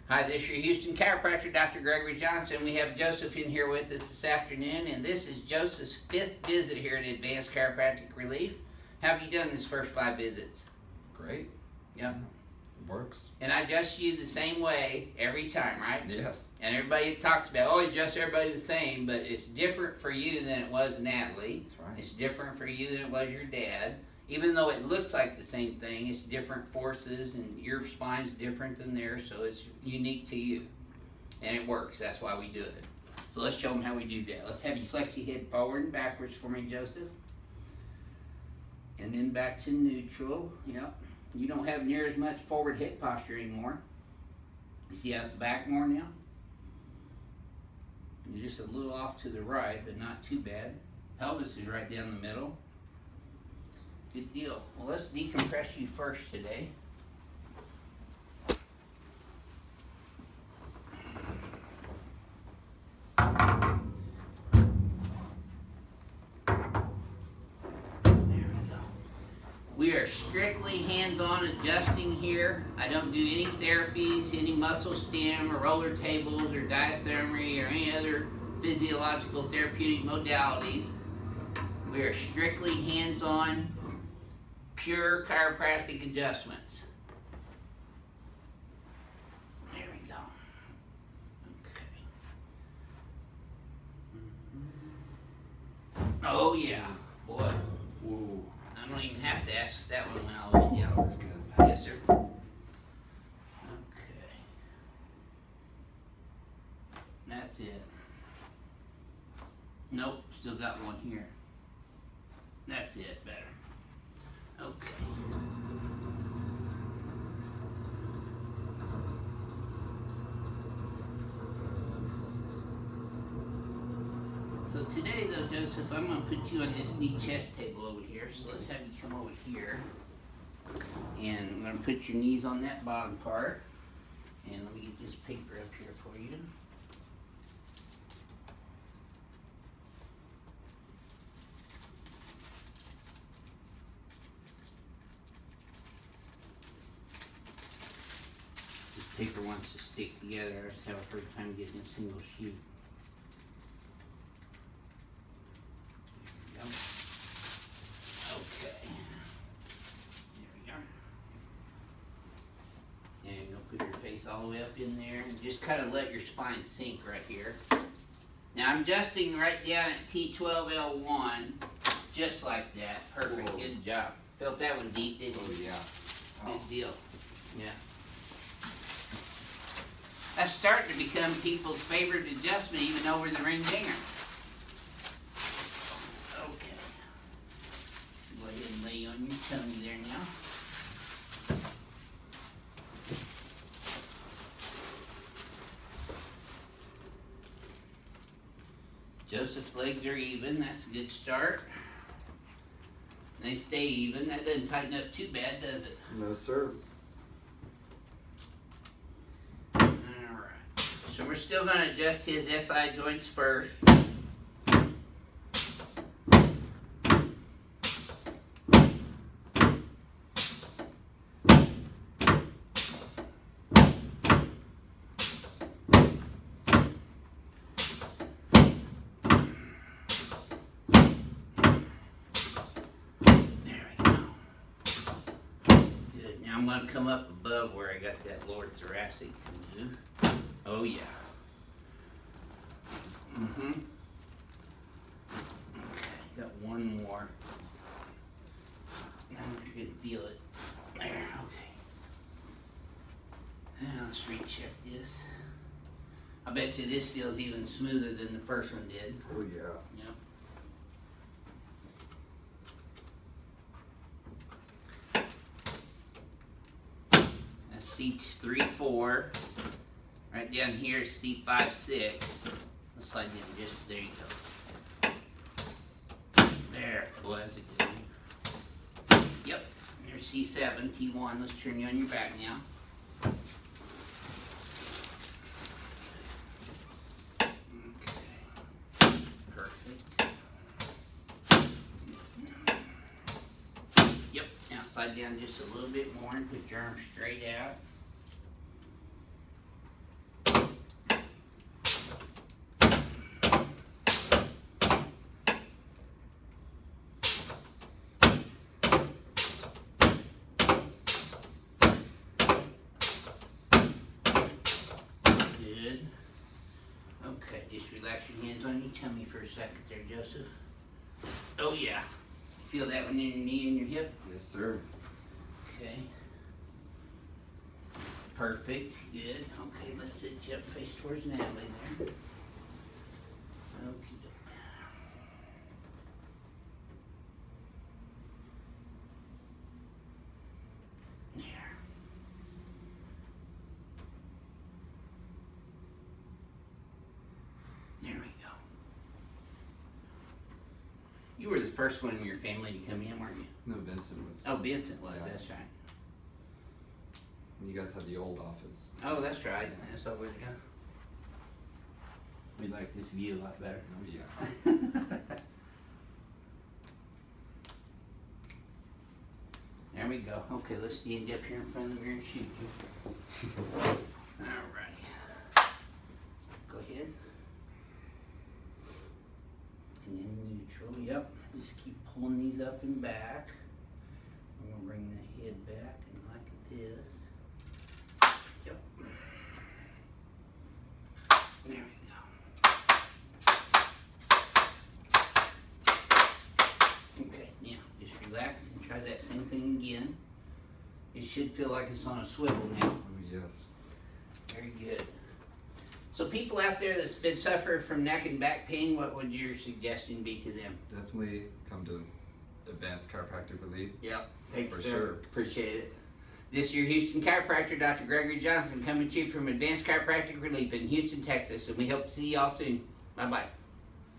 Hi, this is your Houston chiropractor, Dr. Gregory Johnson. We have Joseph in here with us this afternoon, and this is Joseph's 5th visit here at Advanced Chiropractic Relief. How have you done this first 5 visits? Great. Yep. It works. And I adjust you the same way every time, right? Yes. And everybody talks about, oh, you adjust everybody the same, but it's different for you than it was Natalie. That's right. It's different for you than it was your dad. Even though it looks like the same thing, it's different forces, and your spine's different than theirs, so it's unique to you. And it works. That's why we do it. So let's show them how we do that. Let's have you flex your head forward and backwards for me, Joseph. And then back to neutral. Yep. You don't have near as much forward hip posture anymore. You see how it's back more now? You're just a little off to the right, but not too bad. Pelvis is right down the middle. Good deal. Well, let's decompress you first today. We are strictly hands-on adjusting here. I don't do any therapies, any muscle stim or roller tables or diathermy or any other physiological therapeutic modalities. We are strictly hands-on, pure chiropractic adjustments. There we go. Okay. Oh yeah, boy. Whoa. I don't even have to ask that one when I look down. That's good. Yes, sir. Okay. That's it. Nope, still got one here. That's it, better. Okay. So today though, Joseph, I'm going to put you on this knee chest table over here. So let's have you come over here. And I'm going to put your knees on that bottom part. And let me get this paper up here for you. This paper wants to stick together. I just have a hard time getting a single sheet. There we go. Okay. There we are. And you'll put your face all the way up in there and just kind of let your spine sink right here. Now I'm adjusting right down at T12L1, just like that. Perfect. Whoa. Good job. Felt that one deep, didn't you? Oh, yeah. Oh. Good deal. Yeah. That's starting to become people's favorite adjustment, even over the ring dinger. Okay. Go ahead and lay on your tummy there now. Joseph's legs are even. That's a good start. They stay even. That doesn't tighten up too bad, does it? No, sir. So we're still going to adjust his SI joints first. There we go. Good. Now I'm going to come up above where I got that lower thoracic to move. Oh yeah. Okay, got one more. Now you can feel it. There, okay. Now let's recheck this. I bet you this feels even smoother than the first one did. Oh, yeah. Yep. That's C3-4. Right down here is C5-6. Let's slide down just, there you go. There, boy, that's a good one. Yep, there's C7, T1. Let's turn you on your back now. Okay, perfect. Yep, now slide down just a little bit more and put your arms straight out. Good. Okay, just relax your hands on your tummy for a second there, Joseph. Oh yeah. Feel that one in your knee and your hip? Yes, sir. Okay. Perfect. Good. Okay, let's sit you up face towards Natalie there. Okay. There. There we go. You were the first one in your family to come in, weren't you? No, Vincent was. Oh, Vincent was, Yeah. that's right. You guys had the old office. Oh, that's right. That's over there. We like this view a lot better. Oh, yeah. There we go. Okay, let's stand up here in front of the mirror and shoot you. Alrighty. Go ahead. And then neutral. Yep. Just keep pulling these up and back. I'm going to bring the head back and like this. Yep. There we go. Okay, now just relax and try that same thing again. It should feel like it's on a swivel now. Oh, yes. Very good. So people out there that's been suffering from neck and back pain, what would your suggestion be to them? Definitely come to Advanced Chiropractic Relief. Yep. Thanks, For sir. sure. Appreciate it. This is your Houston chiropractor, Dr. Gregory Johnson, coming to you from Advanced Chiropractic Relief in Houston, Texas, and we hope to see y'all soon. Bye-bye.